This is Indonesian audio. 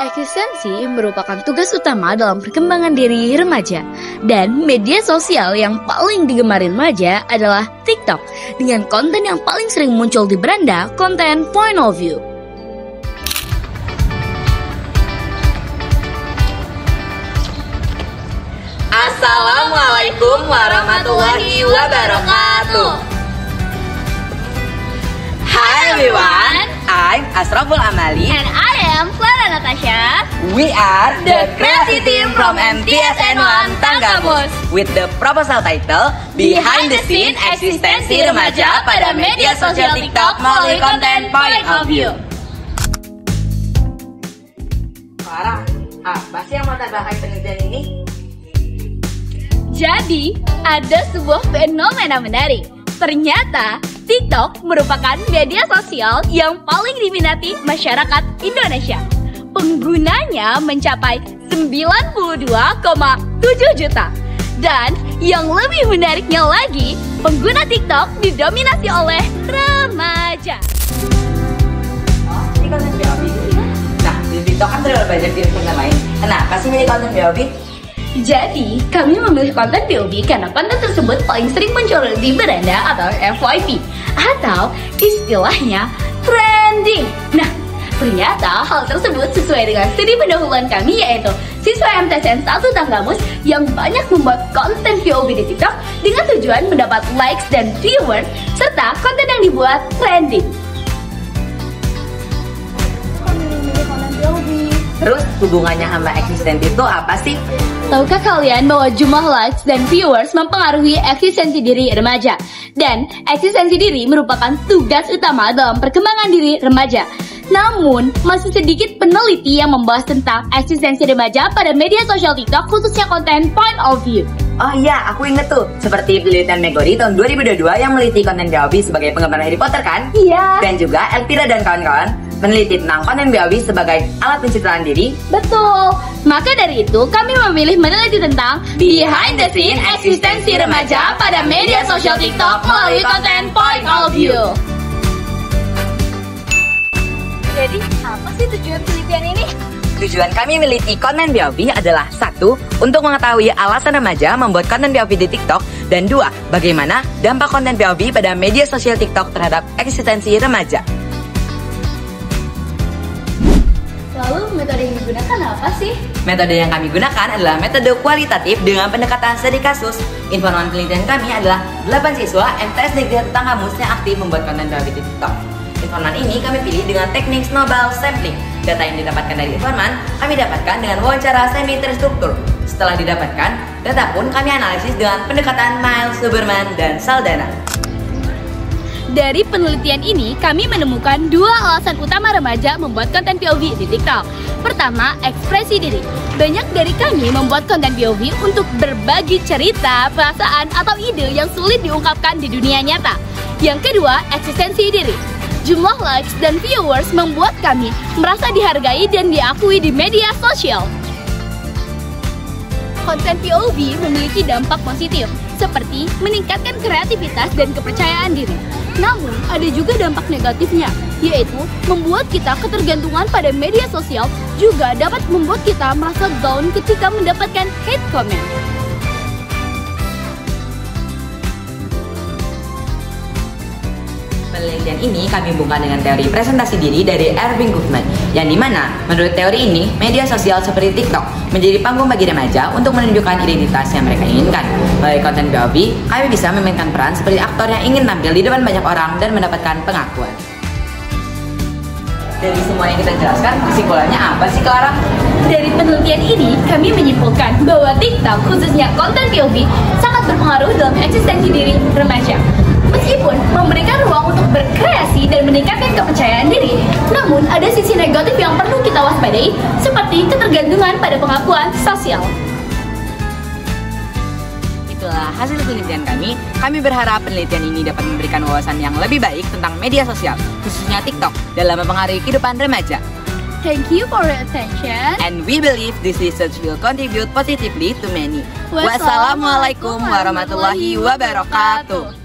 Eksistensi merupakan tugas utama dalam perkembangan diri remaja. Dan media sosial yang paling digemari remaja adalah TikTok, dengan konten yang paling sering muncul di beranda konten point of view. Assalamualaikum warahmatullahi wabarakatuh. Hi everyone, I'm Asraful Amali And I am Clara Natasha. We are the creative team from MTSN1 Tanggamus with the proposal title Behind the Scene Eksistensi Remaja pada Media Sosial TikTok melalui konten Point of View. Clara, apa sih yang mau terbaik penelitian ini? Jadi, ada sebuah fenomena menarik. Ternyata, TikTok merupakan media sosial yang paling diminati masyarakat Indonesia. Penggunanya mencapai 92,7 juta. Dan yang lebih menariknya lagi, pengguna TikTok didominasi oleh remaja. Oh, ini konten BOB. Nah, di TikTok kan terlalu banyak jenis konten lain. Kenapa sih milih konten BOB? Jadi, kami memilih konten POV karena konten tersebut paling sering muncul di beranda atau FYP, atau istilahnya trending. Nah, ternyata hal tersebut sesuai dengan studi pendahuluan kami, yaitu siswa MTSN 1 Tanggamus yang banyak membuat konten POV di TikTok dengan tujuan mendapat likes dan viewers, serta konten yang dibuat trending. Terus hubungannya sama eksistensi itu apa sih? Tahukah kalian bahwa jumlah likes dan viewers mempengaruhi eksistensi diri remaja? Dan eksistensi diri merupakan tugas utama dalam perkembangan diri remaja. Namun, masih sedikit peneliti yang membahas tentang eksistensi remaja pada media sosial TikTok, khususnya konten point of view. Oh iya, aku inget tuh. Seperti penelitian Megori tahun 2022 yang meneliti konten BOB sebagai penggemar Harry Potter kan? Iya. Dan juga Elvira dan kawan-kawan meneliti tentang konten BOB sebagai alat pencitraan diri. Betul. Maka dari itu, kami memilih meneliti tentang Behind the Scene Eksistensi Remaja pada media sosial TikTok melalui konten point of view. Jadi, apa sih tujuan penelitian ini? Tujuan kami meneliti konten BOB adalah 1. Untuk mengetahui alasan remaja membuat konten BOB di TikTok, dan 2. Bagaimana dampak konten BOB pada media sosial TikTok terhadap eksistensi remaja. Lalu, metode yang digunakan apa sih? Metode yang kami gunakan adalah metode kualitatif dengan pendekatan studi kasus. Informan penelitian kami adalah 8 siswa MTS Negeri 1 Tanggamus yang aktif membuat konten BOB di TikTok. Informan ini kami pilih dengan teknik snowball sampling. Data yang didapatkan dari informan kami dapatkan dengan wawancara semi terstruktur. Setelah didapatkan, data pun kami analisis dengan pendekatan Miles, Huberman, dan Saldana. Dari penelitian ini, kami menemukan 2 alasan utama remaja membuat konten POV di TikTok. Pertama, ekspresi diri. Banyak dari kami membuat konten POV untuk berbagi cerita, perasaan, atau ide yang sulit diungkapkan di dunia nyata. Yang kedua, eksistensi diri. Jumlah likes dan viewers membuat kami merasa dihargai dan diakui di media sosial. Konten POV memiliki dampak positif, seperti meningkatkan kreativitas dan kepercayaan diri. Namun, ada juga dampak negatifnya, yaitu membuat kita ketergantungan pada media sosial, juga dapat membuat kita merasa down ketika mendapatkan hate comment. Penelitian ini kami hubungkan dengan teori presentasi diri dari Erving Goffman, yang dimana menurut teori ini media sosial seperti TikTok menjadi panggung bagi remaja untuk menunjukkan identitas yang mereka inginkan. Melalui konten BOB, kami bisa memainkan peran seperti aktor yang ingin tampil di depan banyak orang dan mendapatkan pengakuan. Dari semua yang kita jelaskan, kesimpulannya apa sih, Clara? Dari penelitian ini, kami menyimpulkan bahwa TikTok, khususnya konten POV, sangat berpengaruh dalam eksistensi diri remaja. Meskipun memberikan ruang untuk berkreasi dan meningkatkan kepercayaan diri, namun ada sisi negatif yang perlu kita waspadai, seperti ketergantungan pada pengakuan sosial. Itulah hasil penelitian kami. Kami berharap penelitian ini dapat memberikan wawasan yang lebih baik tentang media sosial, khususnya TikTok, dalam mempengaruhi kehidupan remaja. Thank you for your attention. And we believe this research will contribute positively to many. Wassalamualaikum warahmatullahi wabarakatuh.